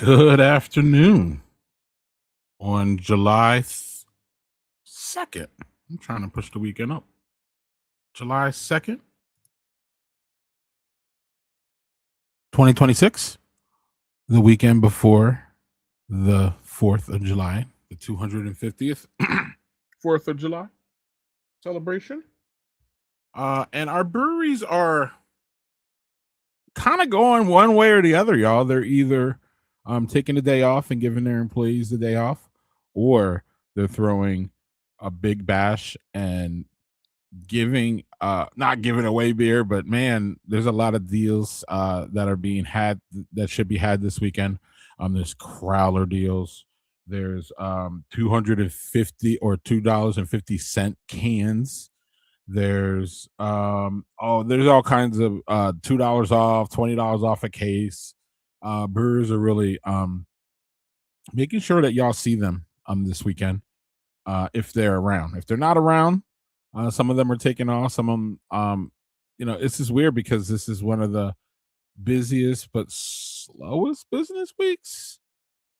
Good afternoon on July 2nd. I'm trying to push the weekend up. July 2nd, 2026, the weekend before the 4th of July, the 250th 4th of July celebration. And our breweries are kind of going one way or the other, y'all. They're either taking a day off and giving their employees the day off, or they're throwing a big bash and giving not giving away beer, but man, there's a lot of deals that are being had that should be had this weekend. There's crowler deals. There's 250 or $2.50 cans. There's there's all kinds of $2 off, $20 off a case. Brewers are really making sure that y'all see them this weekend if they're around. If they're not around, some of them are taking off. Some of them, it's just weird because this is one of the busiest but slowest business weeks.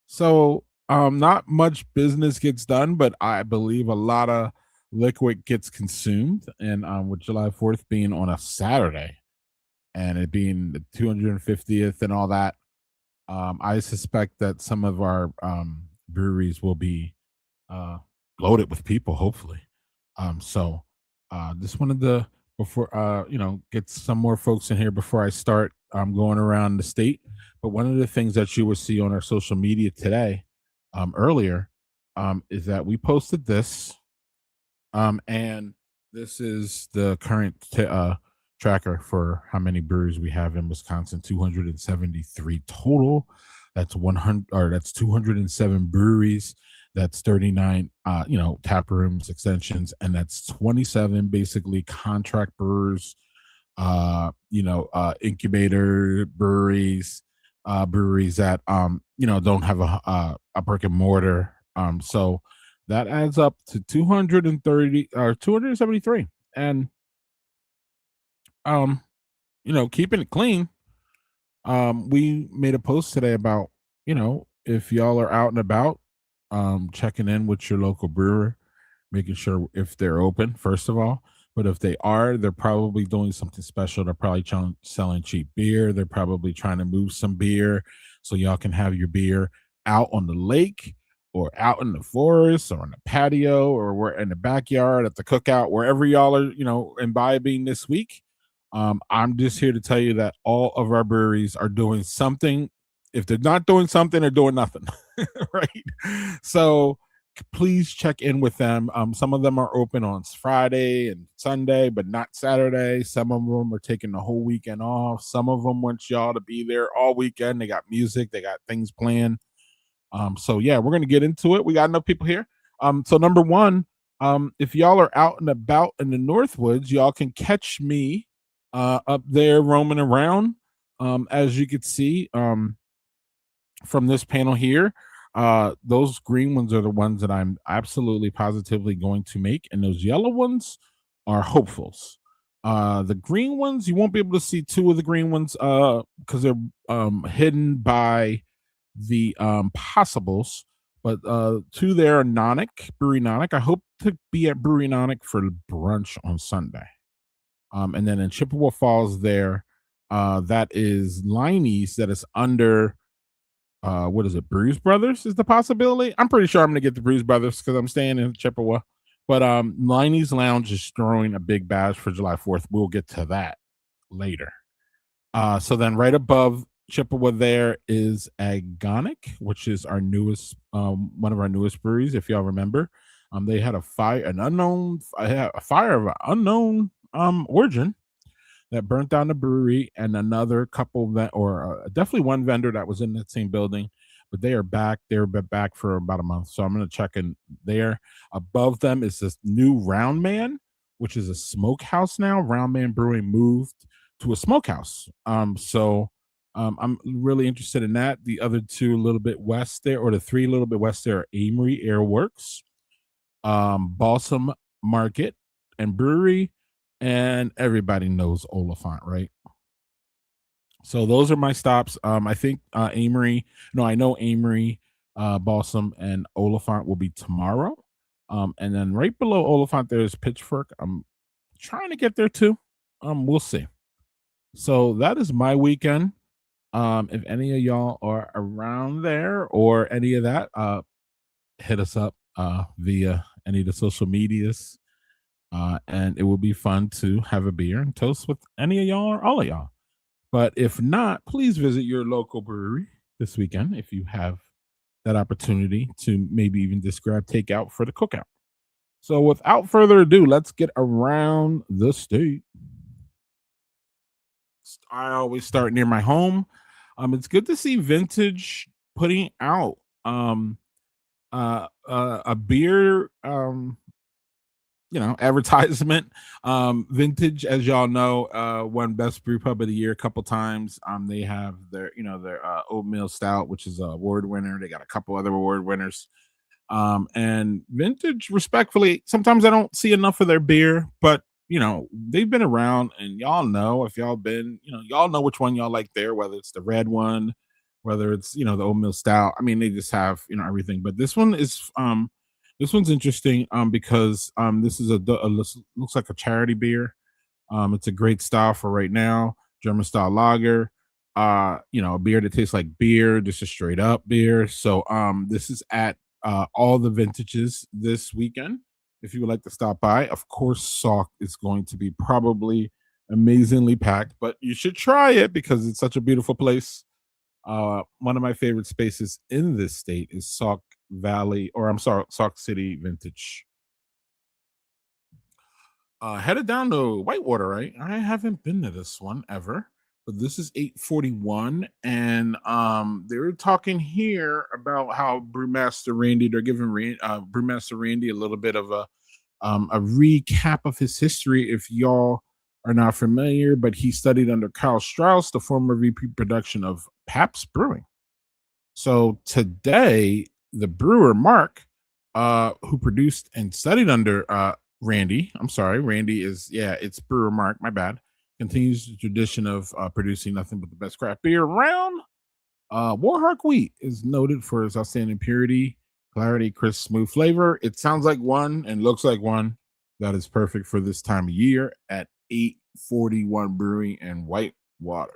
So, not much business gets done, but I believe a lot of liquid gets consumed. And with July 4th being on a Saturday and it being the 250th and all that, I suspect that some of our breweries will be loaded with people, hopefully. Just wanted to before get some more folks in here before I start going around the state. But one of the things that you will see on our social media today, earlier, is that we posted this, and this is the current tracker for how many breweries we have in Wisconsin. 273 total. That's 100, or that's 207 breweries. That's 39 tap rooms, extensions, and that's 27 basically contract brewers, incubator breweries, breweries that don't have a brick and mortar. So that adds up to 230 or 273. And keeping it clean. We made a post today about, if y'all are out and about, checking in with your local brewer, making sure if they're open, first of all. But if they are, they're probably doing something special. They're probably selling cheap beer. They're probably trying to move some beer so y'all can have your beer out on the lake or out in the forest or on the patio or we're in the backyard at the cookout, wherever y'all are, imbibing this week. I'm just here to tell you that all of our breweries are doing something. If they're not doing something, they're doing nothing. Right. So please check in with them. Some of them are open on Friday and Sunday, but not Saturday. Some of them are taking the whole weekend off. Some of them want y'all to be there all weekend. They got music, they got things planned. So yeah, we're gonna get into it. We got enough people here. So number one, if y'all are out and about in the Northwoods, y'all can catch me up there roaming around. As you can see, from this panel here, those green ones are the ones that I'm absolutely positively going to make, and those yellow ones are hopefuls. The green ones, you won't be able to see two of the green ones because they're hidden by the possibles. But two there are Nonic, Brewery Nonic. I hope to be at Brewery Nonic for brunch on Sunday. And then in Chippewa Falls there, that is Liney's, that is under what is it, Brews Brothers is the possibility. I'm pretty sure I'm gonna get the Brews Brothers because I'm staying in Chippewa. But Liney's Lounge is throwing a big bash for July 4th. We'll get to that later. So then right above Chippewa there is Agonic, which is our newest one of our newest breweries, if y'all remember. They had a fire of an unknown origin that burnt down the brewery, and another couple that, or definitely one vendor that was in that same building, but they are back. They're back for about a month. So I'm going to check in there. Above them is this new Round Man, which is a smokehouse now. Round Man Brewing moved to a smokehouse. I'm really interested in that. The other two a little bit west there, or the three a little bit west there, are Amory Airworks, Balsam Market and Brewery, and everybody knows Oliphant, right? So those are my stops. I think Amory, no, I know Amory, Balsam, and Oliphant will be tomorrow. And then right below Oliphant, there's Pitchfork. I'm trying to get there too. We'll see. So that is my weekend. If any of y'all are around there or any of that, hit us up via any of the social medias. And it will be fun to have a beer and toast with any of y'all or all of y'all. But if not, please visit your local brewery this weekend if you have that opportunity to maybe even just grab takeout for the cookout. So without further ado, let's get around the state. I always start near my home. It's good to see Vintage putting out a beer advertisement. Vintage, as y'all know, won Best Brew Pub of the Year a couple times. They have their oatmeal stout, which is a award winner. They got a couple other award winners. And Vintage, respectfully, sometimes I don't see enough of their beer, but they've been around, and y'all know if y'all been, y'all know which one y'all like there, whether it's the red one, whether it's the oatmeal stout. I mean, they just have everything. But this one's interesting because this is looks like a charity beer. It's a great style for right now, German style lager. A beer that tastes like beer, just a straight up beer. So this is at all the vintages this weekend. If you would like to stop by, of course, Salk is going to be probably amazingly packed, but you should try it because it's such a beautiful place. One of my favorite spaces in this state is Sauk Valley, or I'm sorry, Sauk City Vintage. Headed down to Whitewater, right? I haven't been to this one ever, but this is 841, and they're talking here about how Brewmaster Randy. They're giving Brewmaster Randy a little bit of a recap of his history. If y'all are not familiar, but he studied under Carl Strauss, the former VP production of Pabst Brewing. So today, the brewer Mark, who produced and studied under Randy. I'm sorry, Randy is it's brewer Mark. My bad. Continues the tradition of producing nothing but the best craft beer around. Warhawk wheat is noted for its outstanding purity, clarity, crisp, smooth flavor. It sounds like one and looks like one that is perfect for this time of year at 841 Brewing and Whitewater.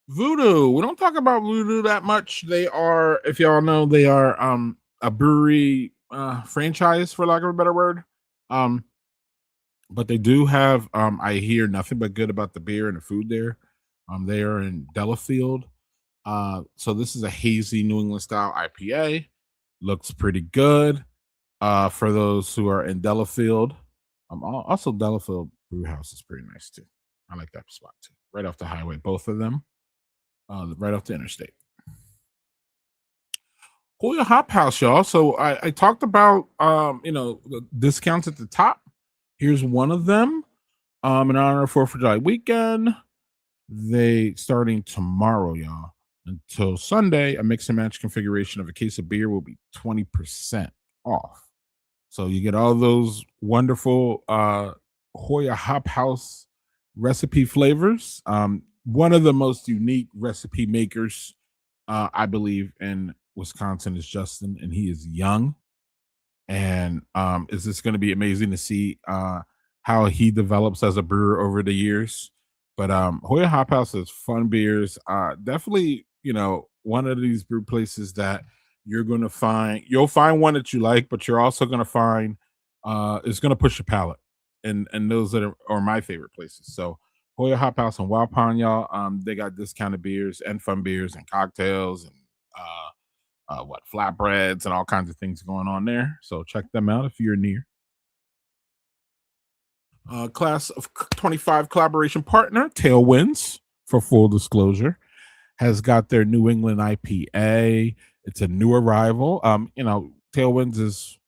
Voodoo. We don't talk about Voodoo that much. They are, if y'all know, they are a brewery franchise, for lack of a better word. Um, but they do have I hear nothing but good about the beer and the food there. They are in Delafield. So this is a hazy New England style IPA. Looks pretty good. For those who are in Delafield. Also Delafield Brew House is pretty nice too. I like that spot too. Right off the highway, both of them. Right off the interstate. Hoya Hop House, y'all. So I talked about the discounts at the top. Here's one of them. In honor of 4th of July weekend. They starting tomorrow, y'all. Until Sunday, a mix and match configuration of a case of beer will be 20% off. So you get all those wonderful Hoya Hop House recipe flavors. One of the most unique recipe makers, I believe, in Wisconsin is Justin, and he is young. And is this going to be amazing to see how he develops as a brewer over the years? But Hoya Hop House has fun beers. Definitely, one of these brew places that you'll find one that you like, but you're also going to find it's going to push your palate. And those that are my favorite places. So Hoya Hop House and Wild Pond, y'all. They got discounted beers and fun beers and cocktails and flatbreads and all kinds of things going on there. So check them out if you're near. Class of 25 collaboration partner Tailwinds, for full disclosure, has got their New England IPA. It's a new arrival. Tailwinds is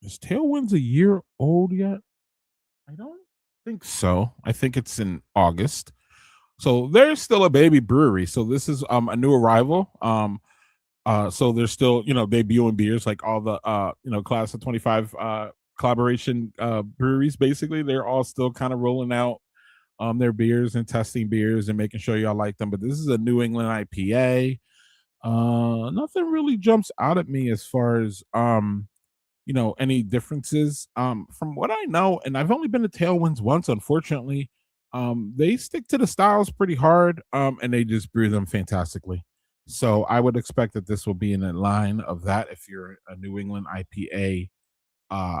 Tailwinds a year old yet? I don't think so. I think it's in August. So they're still a baby brewery. So this is a new arrival. So they're still, debuting beers like all the class of 25 collaboration breweries. Basically, they're all still kind of rolling out their beers and testing beers and making sure y'all like them. But this is a New England IPA. Nothing really jumps out at me as far as any differences. From what I know, and I've only been to Tailwinds once, unfortunately. They stick to the styles pretty hard, and they just brew them fantastically. So I would expect that this will be in the line of that. If you're a New England IPA uh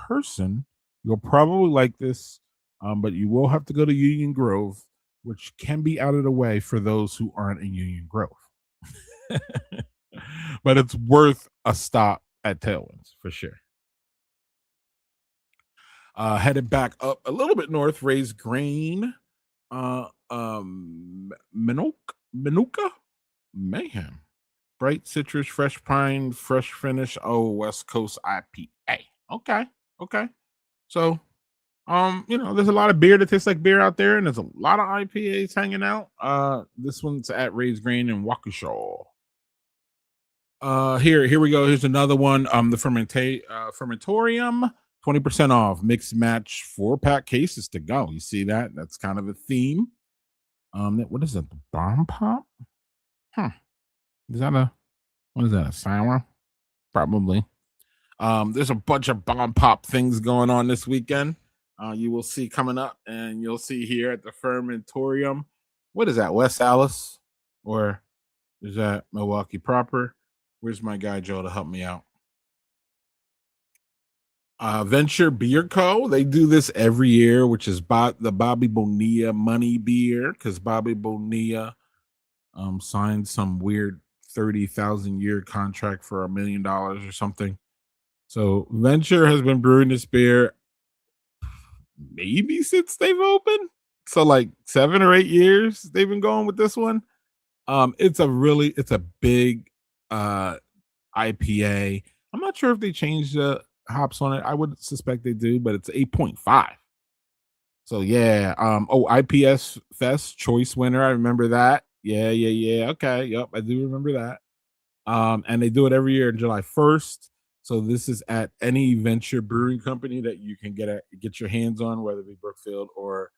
person, you'll probably like this. But you will have to go to Union Grove, which can be out of the way for those who aren't in Union Grove. But it's worth a stop at Tailwinds for sure. Headed back up a little bit north, Raised Grain, Manuka, Mayhem, Bright Citrus, Fresh Pine, Fresh Finish. Oh, West Coast IPA. Okay, okay. So, there's a lot of beer that tastes like beer out there, and there's a lot of IPAs hanging out. This one's at Raised Grain in Waukesha. Here we go. Here's another one. The fermentorium, 20% off. Mix match 4-pack cases to go. You see that? That's kind of a theme. What is it? The bomb pop? Huh. Is that what is that? A sour? Probably. There's a bunch of bomb pop things going on this weekend. You will see coming up, and you'll see here at the fermentorium. What is that? West Allis? Or is that Milwaukee proper? Where's my guy Joe to help me out? Venture Beer Co. They do this every year, which is the Bobby Bonilla money beer, because Bobby Bonilla signed some weird 30,000 year contract for $1 million or something. So Venture has been brewing this beer maybe since they've opened. So like 7 or 8 years they've been going with this one. It's a big IPA. I'm not sure if they changed the hops on it. I would suspect they do, but it's 8.5. So yeah. IPS Fest choice winner. I remember that. Yeah. Okay. Yep. I do remember that. And they do it every year on July 1st. So this is at any Venture Brewing Company that you can get your hands on, whether it be Brookfield or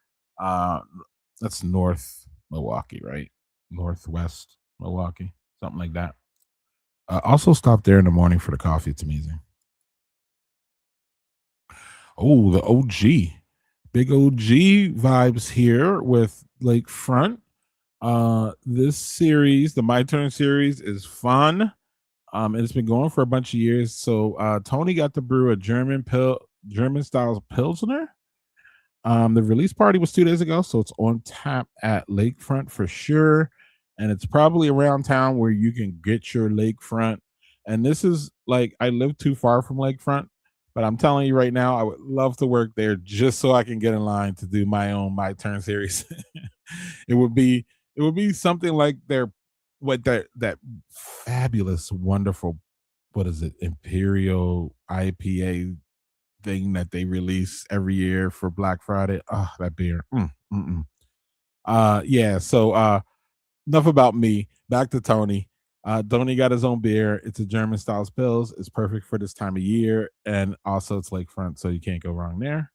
that's North Milwaukee, right? Northwest Milwaukee, something like that. Also stop there in the morning for the coffee. It's amazing. Oh, the OG. Big OG vibes here with Lakefront. This series, the My Turn series, is fun. And it's been going for a bunch of years. So Tony got to brew a German style Pilsner. The release party was 2 days ago, so it's on tap at Lakefront for sure. And it's probably around town where you can get your Lakefront. And this is like, I live too far from Lakefront, but I'm telling you right now, I would love to work there just so I can get in line to do my own My Turn series. it would be something like that fabulous, wonderful, what is it, Imperial IPA thing that they release every year for Black Friday. Oh, that beer. Yeah. So enough about me. Back to Tony. Tony got his own beer. It's a German style pills. It's perfect for this time of year, and also it's lakefront, so you can't go wrong there.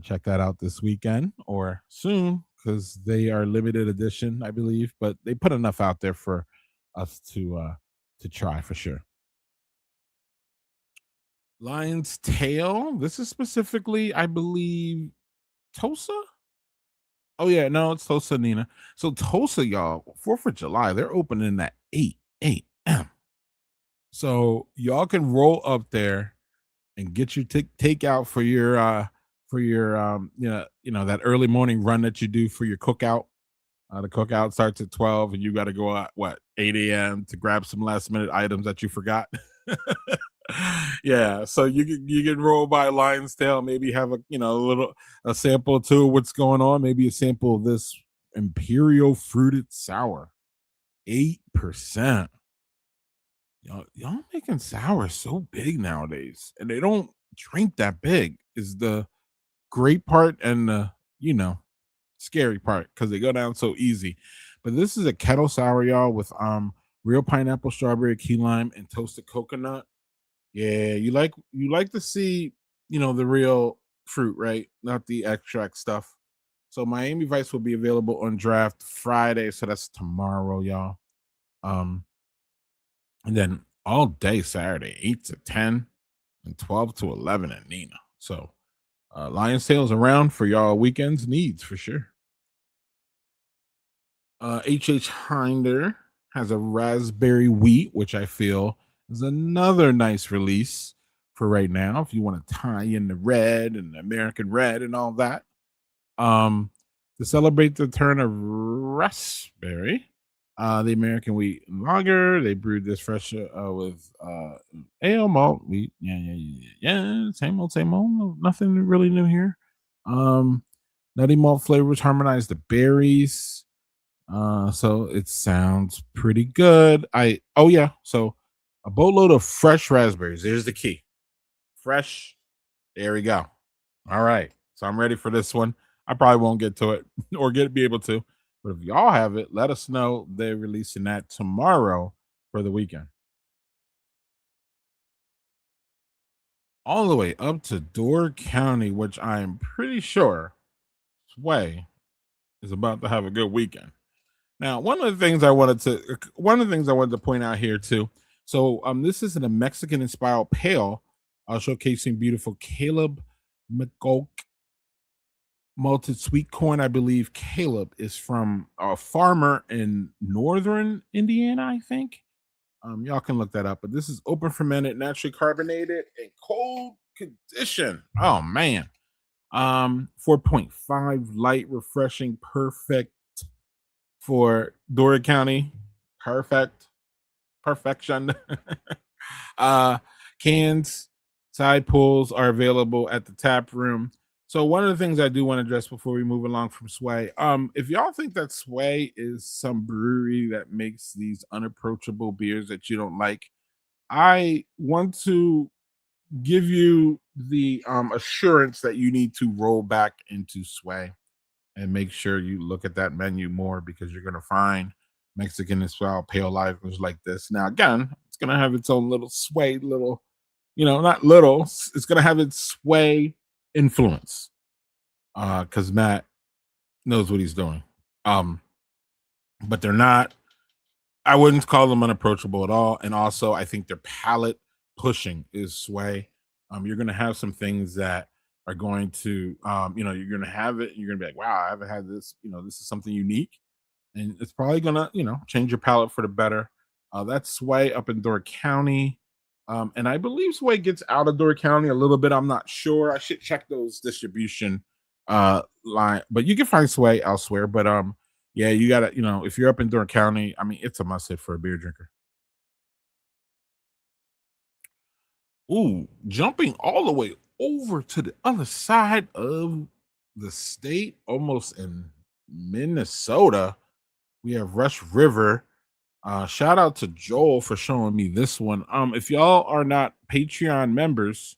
Check that out this weekend or soon, because they are limited edition, I believe. But they put enough out there for us to try for sure. Lion's Tail. This is specifically, I believe, Tulsa. Oh yeah, no, it's Tulsa, Nina. So Tulsa, y'all, 4th of July, they're opening at 8 a.m. So y'all can roll up there and get your takeout for your that early morning run that you do for your cookout. The cookout starts at 12, and you got to go at 8 a.m. to grab some last minute items that you forgot. Yeah, so you can roll by Lion's Tail, maybe have a sample too of what's going on, maybe a sample of this Imperial Fruited Sour, 8%. Y'all making sour so big nowadays, and they don't drink that big. Is the great part and the scary part, because they go down so easy. But this is a kettle sour, y'all, with real pineapple, strawberry, key lime, and toasted coconut. Yeah, you like to see the real fruit, right? Not the extract stuff. So Miami Vice will be available on draft Friday. So that's tomorrow, y'all. Um, and then all day Saturday, 8 to 10 and 12 to 11 at Nina. So Lion sales around for y'all weekends needs for sure. H. Hinder has a raspberry wheat, which I feel is another nice release for right now. If you want to tie in the red and the American red and all that, um, to celebrate the turn of raspberry, the American wheat lager. They brewed this fresh with ale malt wheat. Yeah. Same old. Nothing really new here. Um, Nutty malt flavors harmonize the berries. So it sounds pretty good. So a boatload of fresh raspberries. There's the key. Fresh. There we go. All right. So I'm ready for this one. I probably won't get to it or be able to. But if y'all have it, let us know. They're releasing that tomorrow for the weekend. All the way up to Door County, which I am pretty sure Sway is about to have a good weekend. Now, one of the things I wanted to point out here too. So, this is a Mexican inspired pale, showcasing beautiful Caleb McGulk malted sweet corn. I believe Caleb is from a farmer in northern Indiana. I think. Y'all can look that up. But this is open fermented, naturally carbonated, and cold condition. Oh man. 4.5 light, refreshing, perfect for Dora County. Perfect. Perfection. uh Cans, side pulls are available at the tap room. So one of the things I do want to address before we move along from Sway, if y'all think that Sway is some brewery that makes these unapproachable beers that you don't like, I want to give you the assurance that you need to roll back into Sway and make sure you look at that menu more because you're going to find Mexican and style pale lagers like this. Now, again, it's going to have its own little sway, little, not little, it's going to have its sway influence because Matt knows what he's doing. Um, but they're not, I wouldn't call them unapproachable at all. And also, I think their palate pushing is sway. You're going to have some things that are going to, you're going to have it and you're going to be like, wow, I haven't had this. This is something unique. And it's probably going to, change your palate for the better. That's Sway up in Door County. And I believe Sway gets out of Door County a little bit. I'm not sure. I should check those distribution line, but you can find Sway elsewhere. But yeah, you gotta, if you're up in Durham County, I mean, it's a must hit for a beer drinker. Ooh, jumping all the way over to the other side of the state, almost in Minnesota, we have Rush River. Shout out to Joel for showing me this one. If y'all are not Patreon members,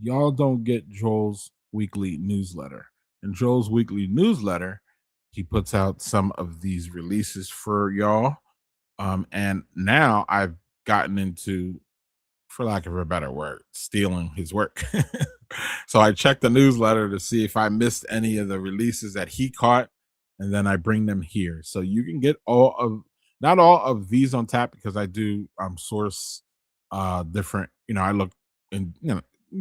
y'all don't get Joel's weekly newsletter. In Joel's weekly newsletter, he puts out some of these releases for y'all. And now I've gotten into, for lack of a better word, stealing his work. So I checked the newsletter to see if I missed any of the releases that he caught, and then I bring them here. So you can get not all of these on tap because I do source different, I look in,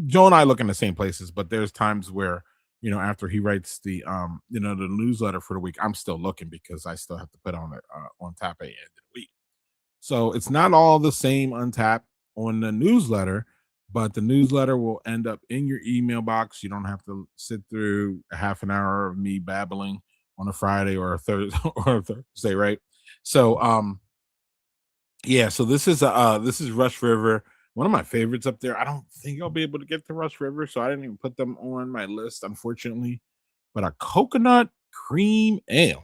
Joe and I look in the same places, but there's times where, after he writes the the newsletter for the week, I'm still looking because I still have to put on it on tap at the end of the week. So it's not all the same untapped on the newsletter, but the newsletter will end up in your email box. You don't have to sit through a half an hour of me babbling on a Friday or a Thursday or a Thursday, right? So yeah, so this is Rush River, one of my favorites up there. I don't think I'll be able to get to Rush River, so I didn't even put them on my list, unfortunately. But a coconut cream ale.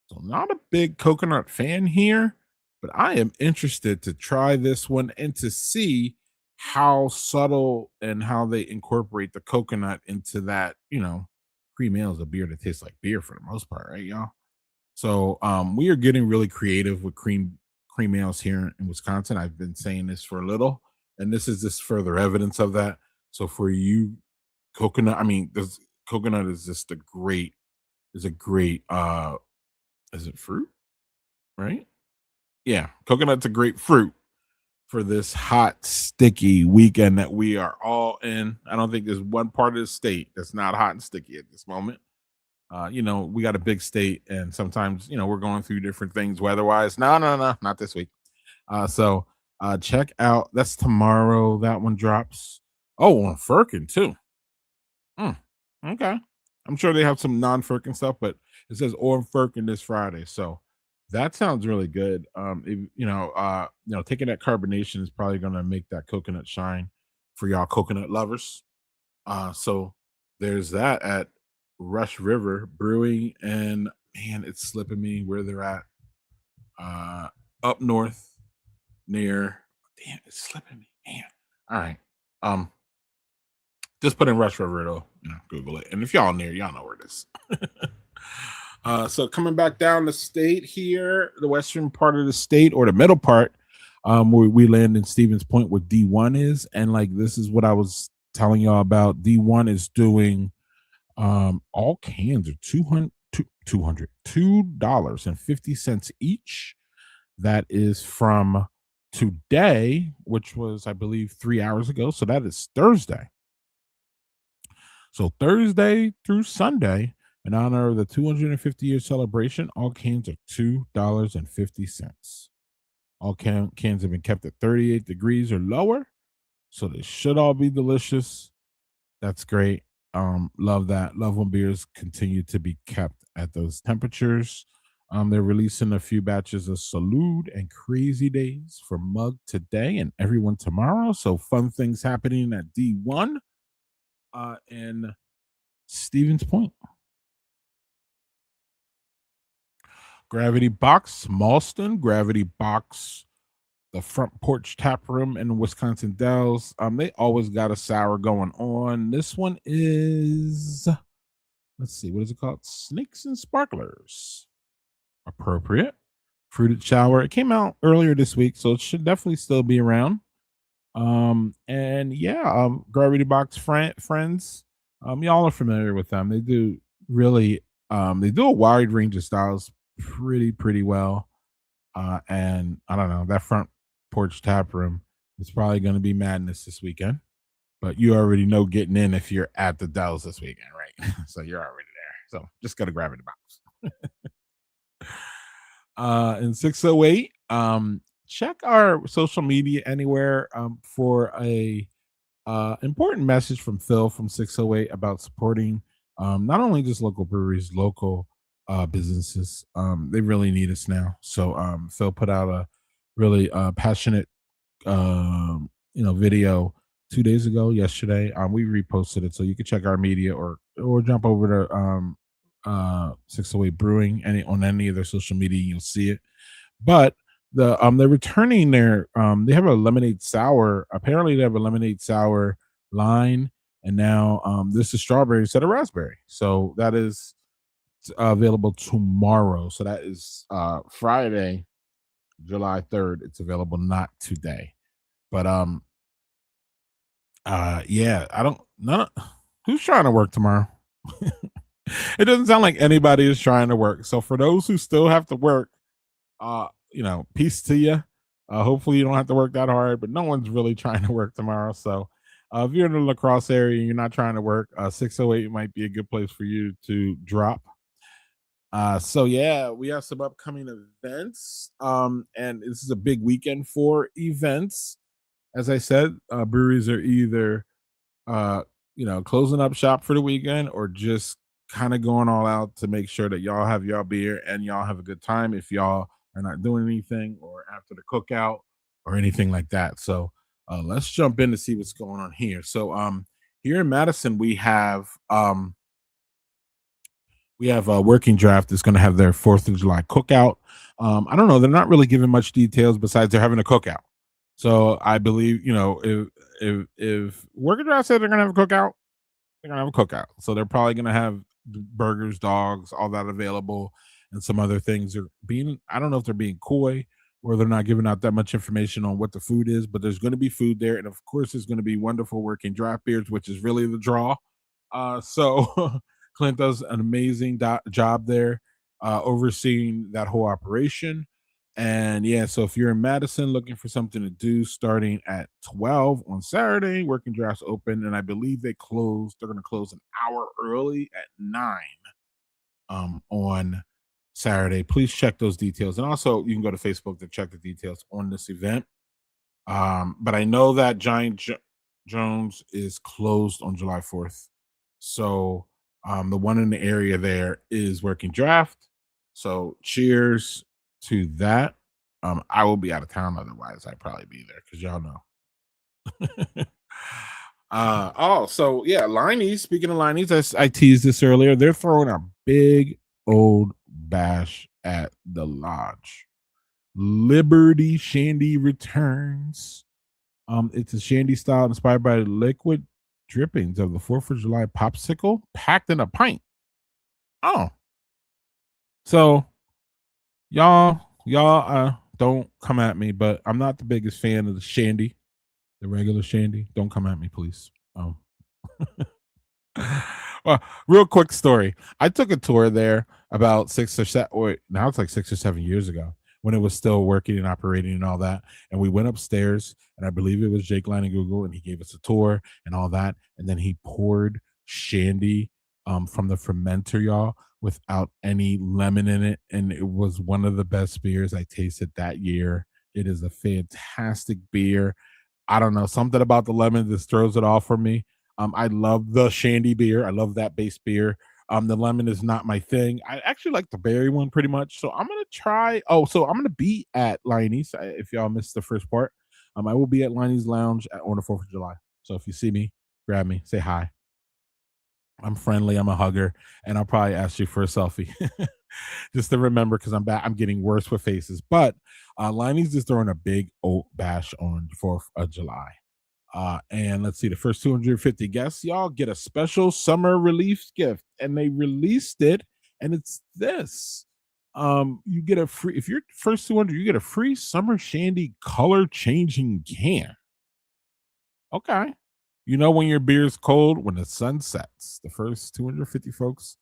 So not a big coconut fan here, but I am interested to try this one and to see how subtle and how they incorporate the coconut into that, cream ale is a beer that tastes like beer for the most part, right, y'all? So we are getting really creative with cream ales here in Wisconsin. I've been saying this for a little, and this is just further evidence of that. So for you, coconut, I mean, this coconut is just a great is a great is it fruit, right? Yeah, coconut's a great fruit for this hot, sticky weekend that we are all in. I don't think there's one part of the state that's not hot and sticky at this moment. We got a big state, and sometimes we're going through different things weather-wise. No, no, no, not this week. So check out that's tomorrow. That one drops. Oh, on Firkin too. Mm, okay. I'm sure they have some non-Firkin stuff, but it says on Firkin this Friday. So that sounds really good. Taking that carbonation is probably gonna make that coconut shine for y'all coconut lovers. So there's that at Rush River Brewing, and man, it's slipping me where they're at. Uh Up north near damn, it's slipping me. Man. All right. Um just put in Rush River, it'll Google it. And if y'all near, y'all know where it is. So coming back down the state here, the western part of the state or the middle part, where we land in Stevens Point where D1 is. And like this is what I was telling y'all about. D1 is doing all cans are 200 $2.50 each. That is from today, which was I believe 3 hours ago. So that is Thursday. So Thursday through Sunday, in honor of the 250-year celebration, all cans are $2.50. All cans have been kept at 38 degrees or lower, so they should all be delicious. That's great. Love that. Love when beers continue to be kept at those temperatures. They're releasing a few batches of Salud and Crazy Days for Mug today and everyone tomorrow. So fun things happening at D1 in Stevens Point. Gravity Box, Malston, Gravity Box, the Front Porch Tap Room in Wisconsin Dells. They always got a sour going on. This one is, let's see, what is it called? Snakes and Sparklers. Appropriate. Fruited Shower. It came out earlier this week, so it should definitely still be around. And yeah, Gravity Box friends. Y'all are familiar with them. They do really they do a wide range of styles pretty well. And I don't know, that front porch tap room is probably gonna be madness this weekend. But you already know getting in if you're at the Dells this weekend, right? So you're already there. So just go to Gravity Box. In 608, check our social media anywhere for a important message from Phil from 608 about supporting not only just local breweries, local businesses. They really need us now. So Phil put out a really passionate video 2 days ago, yesterday. We reposted it, so you can check our media or jump over to 608 Brewing on any of their social media, you'll see it. But they're returning their they have a lemonade sour. Apparently they have a lemonade sour line, and now this is strawberry instead of raspberry. So that is available tomorrow. So that is Friday, July 3rd. It's available, not today. But yeah, I don't none of, who's trying to work tomorrow? It doesn't sound like anybody is trying to work. So for those who still have to work, peace to you. Hopefully you don't have to work that hard, but no one's really trying to work tomorrow. So if you're in the La Crosse area and you're not trying to work, 608 might be a good place for you to drop. So yeah, we have some upcoming events. And this is a big weekend for events. As I said, breweries are either closing up shop for the weekend or just kind of going all out to make sure that y'all have y'all beer and y'all have a good time if y'all are not doing anything or after the cookout or anything like that. So let's jump in to see what's going on here. So here in Madison we have a Working Draft that's going to have their 4th of July cookout. I don't know, they're not really giving much details besides they're having a cookout. So I believe, if Working Draft said they're gonna have a cookout, they're gonna have a cookout. So they're probably gonna have burgers, dogs, all that available, and some other things. I don't know if they're being coy or they're not giving out that much information on what the food is, but there's gonna be food there, and of course there's gonna be wonderful Working Draft beers, which is really the draw. So Clint does an amazing job there, overseeing that whole operation. And yeah, so if you're in Madison looking for something to do starting at 12 on Saturday, working drafts open, and I believe they're going to close an hour early at 9 on Saturday. Please check those details. And also, you can go to Facebook to check the details on this event. But I know that Jones is closed on July 4th. So the one in the area there is working draft. So cheers to that. I will be out of town otherwise. I'd probably be there because y'all know. So yeah, Liney's. Speaking of Liney's, I teased this earlier. They're throwing a big old bash at the lodge. Liberty Shandy returns. It's a shandy style inspired by liquid drippings of the 4th of July popsicle packed in a pint. Oh, so y'all don't come at me, but I'm not the biggest fan of the shandy, the regular shandy. Don't come at me, please. Well, real quick story. I took a tour there about 6 or 7, or now it's like 6 or 7 years ago when it was still working and operating and all that. And we went upstairs, and I believe it was Jake Line and Google, and he gave us a tour and all that. And then he poured shandy from the fermenter, y'all, without any lemon in it. And it was one of the best beers I tasted that year. It is a fantastic beer. I don't know, something about the lemon just throws it off for me. I love the shandy beer. I love that base beer. The lemon is not my thing. I actually like the berry one pretty much. So I'm gonna try. Oh, so I'm gonna be at Liney's. If y'all missed the first part, I will be at Liney's Lounge on the 4th of July. So if you see me, grab me, say hi. I'm friendly. I'm a hugger, and I'll probably ask you for a selfie, just to remember because I'm back. I'm getting worse with faces, but Liney's is throwing a big oat bash on 4th of July. And let's see, the first 250 guests, y'all get a special summer relief gift, and they released it, and it's this. You get a free if you're first 200, you get a free summer shandy color changing can. Okay. You know when your beer's cold? When the sun sets. The first 250 folks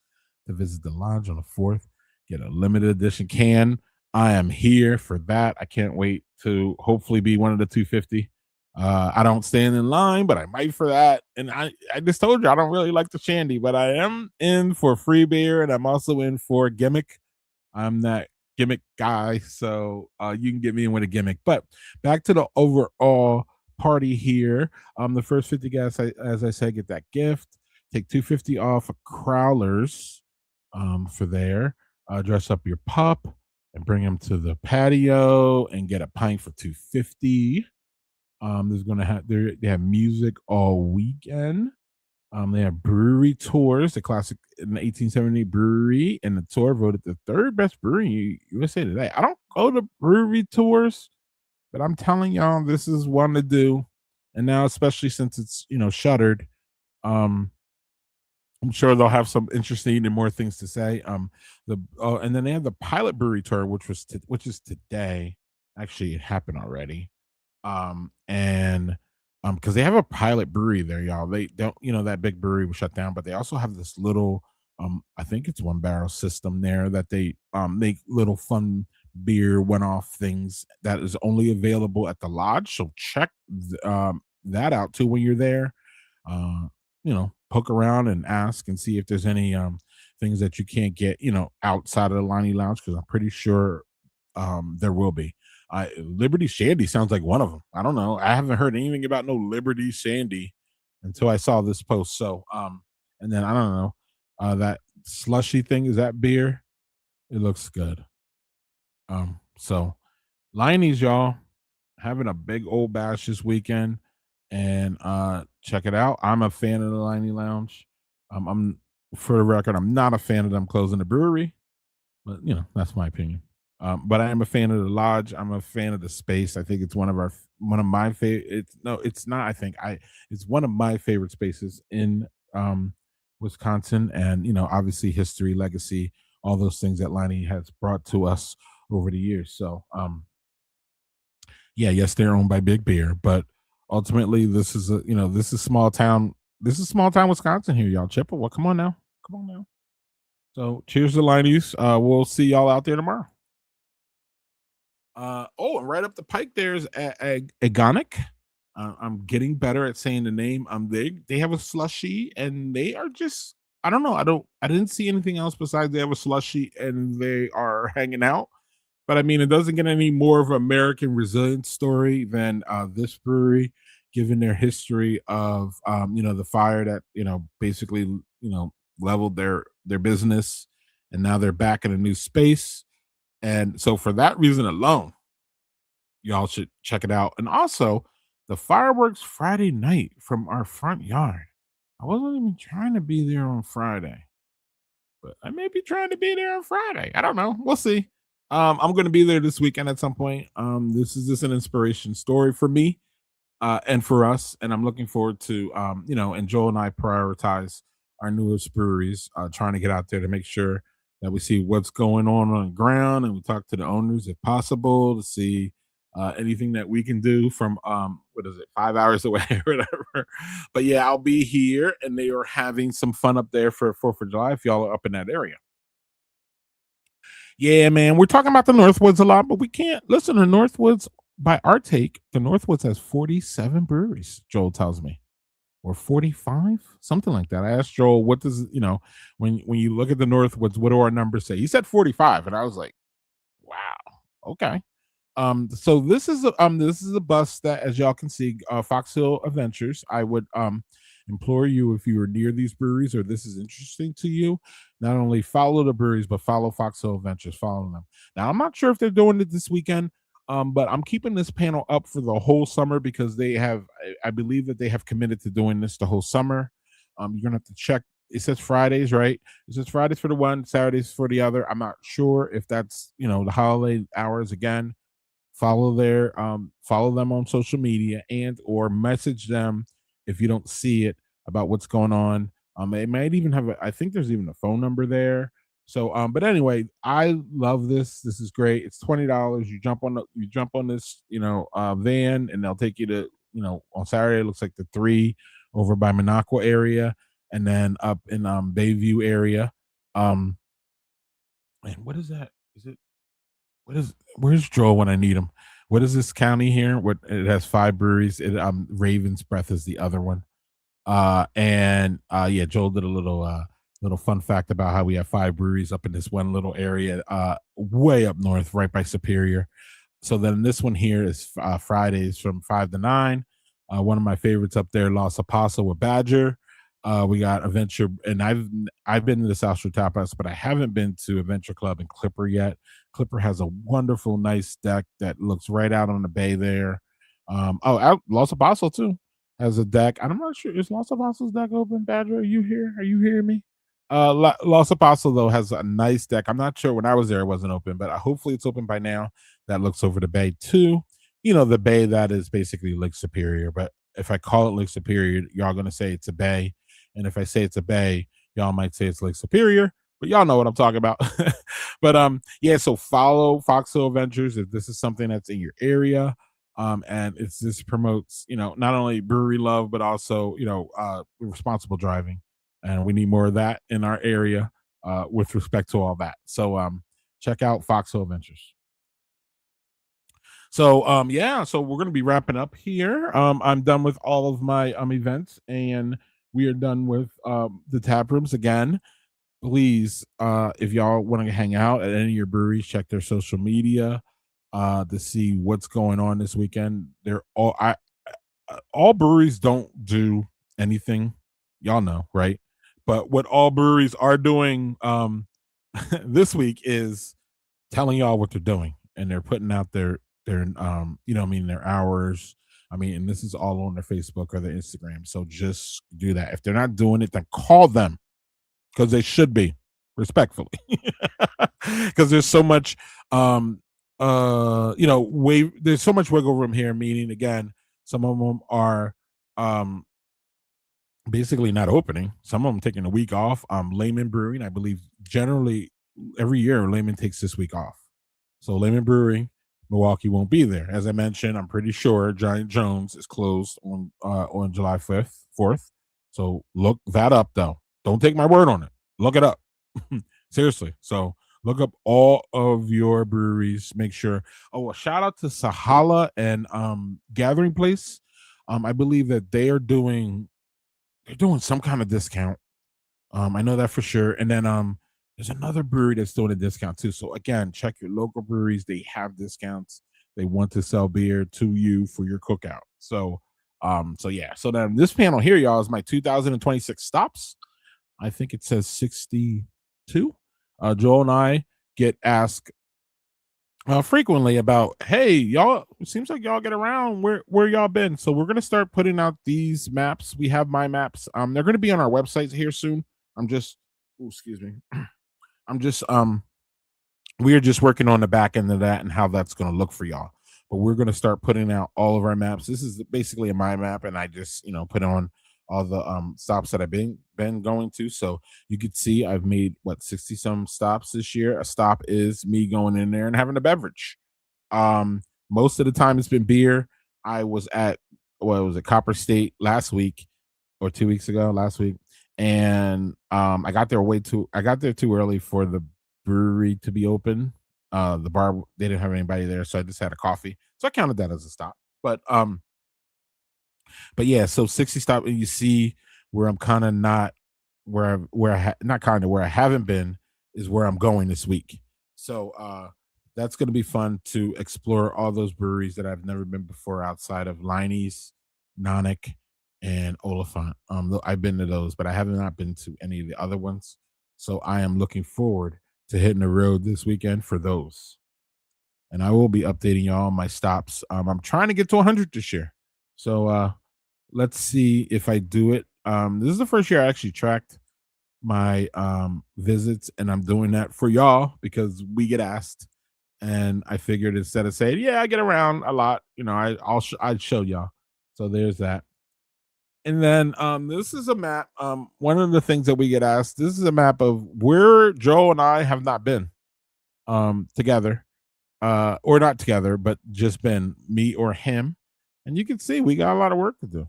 to visit the lodge on the 4th get a limited edition can. I am here for that. I can't wait to hopefully be one of the 250. I don't stand in line, but I might for that. And I just told you I don't really like the shandy, but I am in for free beer, and I'm also in for gimmick. I'm that gimmick guy, so you can get me in with a gimmick. But back to the overall party here. The first 50 guests, as I said, get that gift. Take 250 off of Crowlers for there. Dress up your pup and bring him to the patio and get a pint for 250. There's gonna have they have music all weekend. They have brewery tours, the classic in the 1870 brewery, and the tour voted the third best brewery in USA Today. I don't go to brewery tours, but I'm telling y'all, this is one to do. And now, especially since it's shuttered, um, I'm sure they'll have some interesting and more things to say. And then they have the pilot brewery tour, which is today. Actually, it happened already. And because they have a pilot brewery there, y'all. They don't, that big brewery was shut down, but they also have this little, I think it's one barrel system there that they make little fun beer one off things that is only available at the lodge. So check that out too when you're there. Uh, poke around and ask and see if there's any things that you can't get, outside of the Lonnie Lounge, because I'm pretty sure there will be. Liberty Shandy sounds like one of them. I don't know. I haven't heard anything about no Liberty Shandy until I saw this post. So, and then I don't know. That slushy thing, is that beer? It looks good. So Liney's, y'all, having a big old bash this weekend, and check it out. I'm a fan of the Liney Lounge. I'm for the record, I'm not a fan of them closing the brewery, but that's my opinion. But I am a fan of the lodge. I'm a fan of the space. I think it's one of my favorite. It's not. I think it's one of my favorite spaces in Wisconsin, and obviously history, legacy, all those things that Liney has brought to us over the years. So, yeah, yes, they're owned by Big Beer, but ultimately, this is small town. This is small town Wisconsin here, y'all. Chipper, well, come on now. Come on now. So cheers to Liney's. We'll see y'all out there tomorrow. And right up the pike there's Agonic. I'm getting better at saying the name. They have a slushy and they are just I don't know. I didn't see anything else besides they have a slushy and they are hanging out. But I mean, it doesn't get any more of an American resilience story than this brewery, given their history of the fire that basically leveled their business, and now they're back in a new space. And so for that reason alone, y'all should check it out. And also, the fireworks Friday night from our front yard. I wasn't even trying to be there on Friday, but I may be trying to be there on Friday. I don't know. We'll see. I'm going to be there this weekend at some point. This is just an inspiration story for me and for us. And I'm looking forward to, and Joel and I prioritize our newest breweries, trying to get out there to make sure that we see what's going on the ground and we talk to the owners if possible to see anything that we can do from, what is it, 5 hours away or whatever. But yeah, I'll be here and they are having some fun up there for 4th of July if y'all are up in that area. Yeah, man, we're talking about the Northwoods a lot, but we can't listen to Northwoods. By our take, the Northwoods has 47 breweries, Joel tells me, or 45, something like that. I asked Joel, what does, when you look at the Northwoods, what do our numbers say? He said 45, and I was like, wow, okay. So this is a bus that, as y'all can see, Fox Hill Adventures. I would implore you, if you are near these breweries or this is interesting to you, not only follow the breweries but follow Fox Hill Adventures. Follow them. Now I'm not sure if they're doing it this weekend, but I'm keeping this panel up for the whole summer because they have. I believe that they have committed to doing this the whole summer. You're gonna have to check. It says Fridays, right? It says Fridays for the one, Saturdays for the other. I'm not sure if that's the holiday hours again. Follow them on social media and or message them if you don't see it about what's going on. It might even have I think there's even a phone number there. So but anyway, I love this. This is great. It's $20. You jump on this van and they'll take you to on Saturday. It looks like the 3 over by Minocqua area, and then up in Bayview area. um and what is that? Is it what is Where's Joel when I need him? What is this county here? What it has 5 breweries. Raven's Breath is the other one. And yeah, Joel did a little fun fact about how we have 5 breweries up in this one little area, way up north, right by Superior. So then this one here is Fridays from 5 to 9. One of my favorites up there, Los Apostle with Badger. We got Adventure, and I've been to the South Shore Tap House, but I haven't been to Adventure Club and Clipper yet. Clipper has a wonderful, nice deck that looks right out on the bay there. Out Los Apostle too has a deck. I'm not sure, is Los Apostles deck open? Badger, are you here? Are you hearing me? Los Apostle though has a nice deck. I'm not sure, when I was there it wasn't open, but hopefully it's open by now. That looks over the bay too. The bay that is basically Lake Superior. But if I call it Lake Superior, y'all gonna say it's a bay, and if I say it's a bay, y'all might say it's Lake Superior. But y'all know what I'm talking about. But yeah, so follow Foxhill Adventures if this is something that's in your area. And this promotes not only brewery love but also responsible driving, and we need more of that in our area with respect to all that. So check out Foxhill Adventures. So yeah, so we're gonna be wrapping up here. I'm done with all of my events, and we are done with the tap rooms again. Please, if y'all want to hang out at any of your breweries, check their social media to see what's going on this weekend. They're all breweries don't do anything, y'all know, right? But what all breweries are doing this week is telling y'all what they're doing, and they're putting out their hours. I mean, and this is all on their Facebook or their Instagram. So just do that. If they're not doing it, then call them, because they should be, respectfully. Because there's so much there's so much wiggle room here, meaning again, some of them are basically not opening, some of them taking a week off. Layman Brewing, I believe, generally every year Layman takes this week off. So Layman Brewing, Milwaukee, won't be there. As I mentioned, I'm pretty sure Giant Jones is closed on July 4th. So look that up though. Don't take my word on it. Look it up. Seriously. So look up all of your breweries. Make sure. Oh, a shout out to Sahala and Gathering Place. I believe that they're doing some kind of discount. I know that for sure. And then there's another brewery that's doing a discount too. So again, check your local breweries. They have discounts. They want to sell beer to you for your cookout. So yeah. So then this panel here, y'all, is my 2026 stops. I think it says 62. Joel and I get asked frequently about, hey, y'all, it seems like y'all get around. Where y'all been? So we're gonna start putting out these maps. We have my maps. They're gonna be on our website here soon. I'm just, oh, excuse me. I'm just we are just working on the back end of that and how that's going to look for y'all. But we're going to start putting out all of our maps. This is basically a my map, and I just put on all the stops that I've been going to. So you could see I've made what 60 some stops this year. A stop is me going in there and having a beverage. Most of the time it's been beer. I was at what was it, Copper State last week or 2 weeks ago, last week, and I got there too early for the brewery to be open. The bar, they didn't have anybody there, so I just had a coffee. So I counted that as a stop. But yeah, so 60 stop, and you see where I'm kind of not not kind of where I haven't been is where I'm going this week. So that's going to be fun to explore all those breweries that I've never been before outside of Liney's, Nonic, and Oliphant. I've been to those, but I have not been to any of the other ones. So I am looking forward to hitting the road this weekend for those. And I will be updating y'all on my stops. I'm trying to get to 100 this year. So let's see if I do it. This is the first year I actually tracked my visits, and I'm doing that for y'all because we get asked. And I figured instead of saying, "Yeah, I get around a lot," I'd show y'all. So there's that. And then this is a map. One of the things that we get asked, this is a map of where Joe and I have not been together, or not together, but just been me or him. And you can see we got a lot of work to do.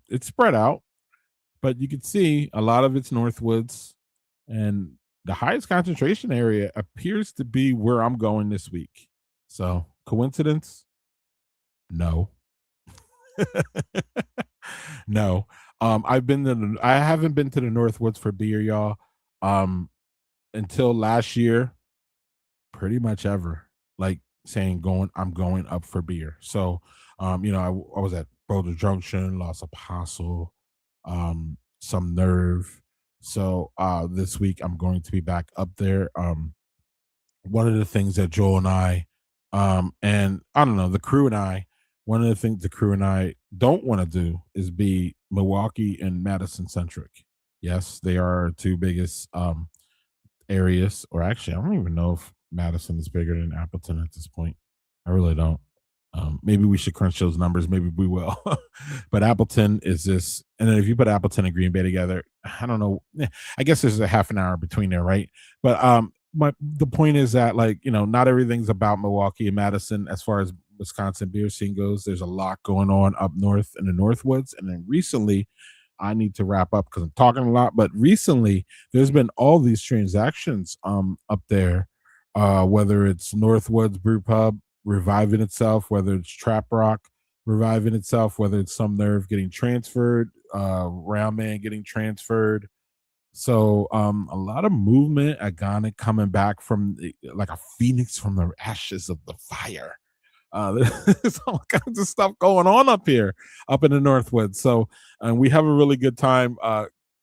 It's spread out, but you can see a lot of it's Northwoods, and the highest concentration area appears to be where I'm going this week. So coincidence? No. No. I haven't been to the Northwoods for beer, y'all. Um, until last year, pretty much ever. Like saying I'm going up for beer. So I was at Boulder Junction, Los Apostle, some Nerve. So this week I'm going to be back up there. One of the things that Joel and I, and I don't know, the crew and I, one of the things the crew and I don't want to do is be Milwaukee and Madison centric. Yes, they are our two biggest areas, or actually, I don't even know if Madison is bigger than Appleton at this point. I really don't. Maybe we should crunch those numbers. Maybe we will. But Appleton is this, and then if you put Appleton and Green Bay together, I don't know. I guess there's a half an hour between there, right? But the point is that not everything's about Milwaukee and Madison as far as Wisconsin beer scene goes. There's a lot going on up north in the Northwoods, and then recently, I need to wrap up because I'm talking a lot. But recently, there's been all these transactions up there, whether it's Northwoods Brew Pub reviving itself, whether it's Trap Rock reviving itself, whether it's Some Nerve getting transferred, Round Man getting transferred. So a lot of movement, Agonic coming back from like a phoenix from the ashes of the fire. There's all kinds of stuff going on up here, up in the Northwoods. So we have a really good time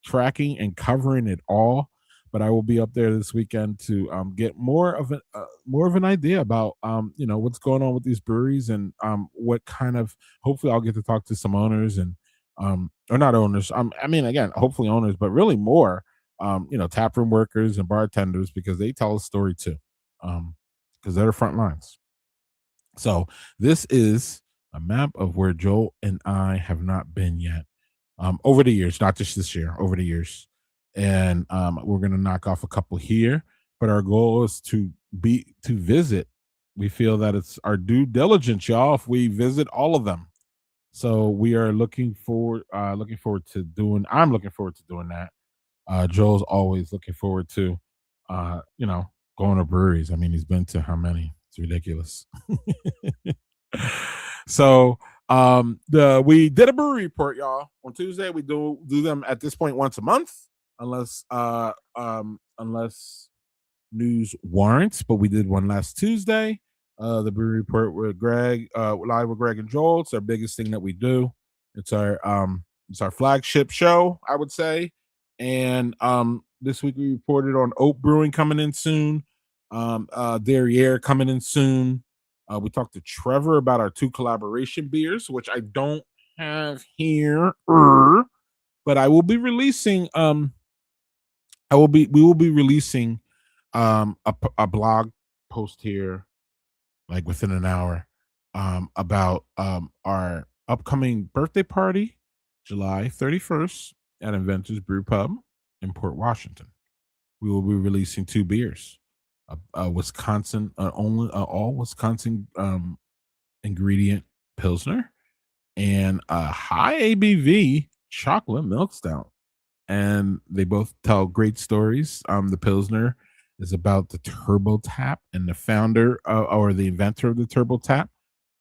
tracking and covering it all. But I will be up there this weekend to get more of an idea about what's going on with these breweries and what kind of. Hopefully, I'll get to talk to some owners and or not owners. I mean, again, hopefully owners, but really more taproom workers and bartenders because they tell a story too, because they're the front lines. So this is a map of where Joel and I have not been yet over the years, not just this year, over the years. And we're going to knock off a couple here, but our goal is to visit. We feel that it's our due diligence, y'all, if we visit all of them. So we are looking forward to doing. I'm looking forward to doing that. Joel's always looking forward to, you know, going to breweries. I mean, he's been to how many? It's ridiculous. So the we did a brewery report, y'all, on Tuesday. We do them at this point once a month, unless news warrants, but we did one last Tuesday. The brewery report with Greg, live with Greg and Joel. It's our biggest thing that we do. It's our flagship show, I would say. And this week we reported on Oat Brewing coming in soon, Derriere coming in soon. We talked to Trevor about our 2 collaboration beers, which I don't have here, but I will be releasing. We will be releasing a blog post here like within an hour about our upcoming birthday party July 31st at Inventors Brew Pub in Port Washington. We will be releasing 2 beers, a Wisconsin only all Wisconsin ingredient pilsner and a high ABV chocolate milk stout, and they both tell great stories. The Pilsner is about the Turbo Tap and the founder or the inventor of the Turbo Tap,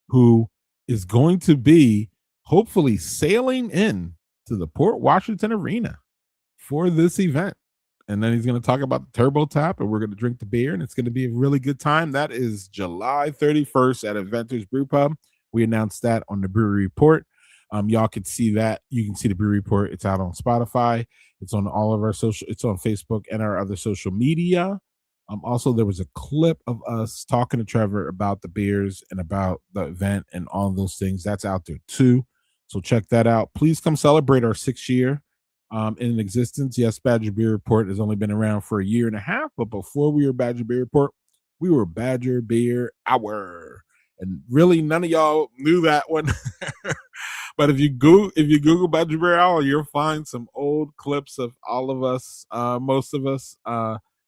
who is going to be hopefully sailing in to the Port Washington Arena for this event. And then he's going to talk about the Turbo Tap, and we're going to drink the beer, and it's going to be a really good time. That is July 31st at Inventors Brew Pub. We announced that on the Brewery Report. Y'all can see that. You can see the Brewery Report. It's out on Spotify. It's on all of our social. It's on Facebook and our other social media. Also, there was a clip of us talking to Trevor about the beers and about the event and all those things. That's out there too. So check that out. Please come celebrate our 6th year in existence. Yes, Badger Beer Report has only been around for a year and a half, but before we were Badger Beer Report, we were Badger Beer Hour. And really, none of y'all knew that one. But if you Google Badger Beer Hour, you'll find some old clips of all of us, most of us.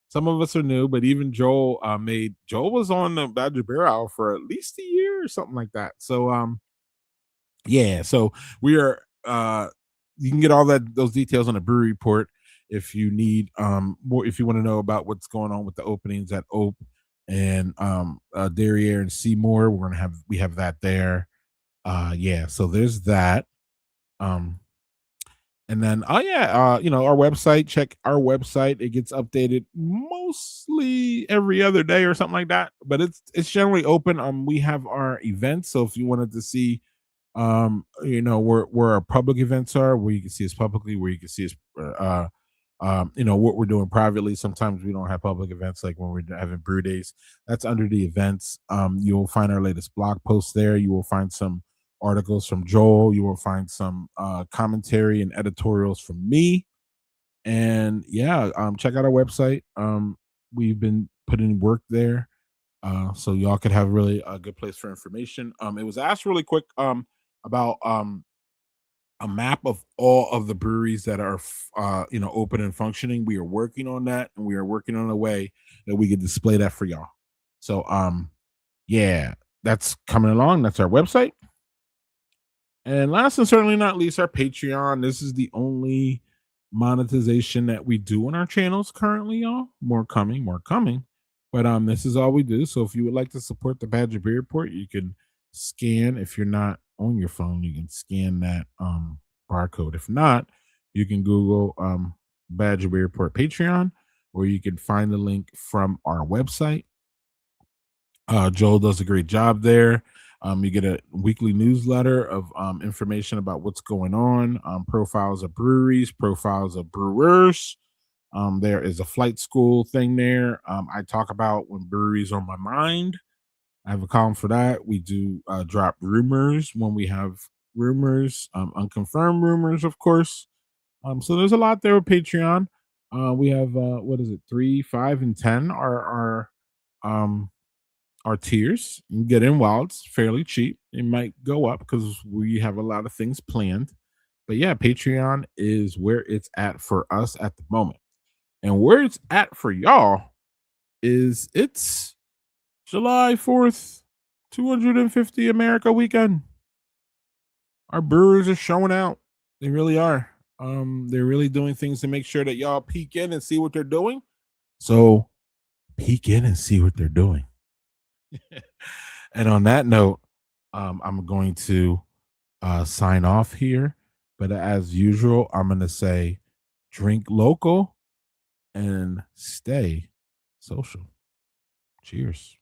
Some of us are new, but even Joel Joel was on the Badger Beer Hour for at least a year or something like that. So yeah, so we are you can get all those details on the Brewery Report if you need more, if you want to know about what's going on with the openings at Ope and Derriere and Seymour. We have that there. Yeah, so there's that. And then our website, check our website. It gets updated mostly every other day or something like that, but it's generally open. We have our events, so if you wanted to see where our public events are, where you can see us publicly, where you can see us what we're doing privately. Sometimes we don't have public events, like when we're having brew days. That's under the events. You'll find our latest blog posts there. You will find some articles from Joel. You will find some commentary and editorials from me. And yeah, check out our website. We've been putting work there, so y'all could have really a good place for information. It was asked really quick about a map of all of the breweries that are open and functioning. We are working on that, and we are working on a way that we can display that for y'all. So yeah, that's coming along. That's our website. And last and certainly not least, our Patreon. This is the only monetization that we do on our channels currently, y'all. More coming, more coming. But this is all we do. So if you would like to support the Badger Beer Report, you can scan. If you're not on your phone, you can scan that barcode. If not, you can Google Badger Beer Report Patreon, or you can find the link from our website. Joel does a great job there. You get a weekly newsletter of information about what's going on, profiles of breweries, profiles of brewers. There is a flight school thing there. I talk about when breweries are on my mind. I have a column for that. We do drop rumors when we have rumors, unconfirmed rumors, of course. So there's a lot there with Patreon. We have what is it, 3, 5, and 10 are our tiers. You can get in while it's fairly cheap. It might go up because we have a lot of things planned. But yeah, Patreon is where it's at for us at the moment. And where it's at for y'all is it's July 4th, 250 America weekend. Our brewers are showing out. They really are. They're really doing things to make sure that y'all peek in and see what they're doing. So peek in and see what they're doing. And on that note, I'm going to sign off here. But as usual, I'm going to say drink local and stay social. Cheers.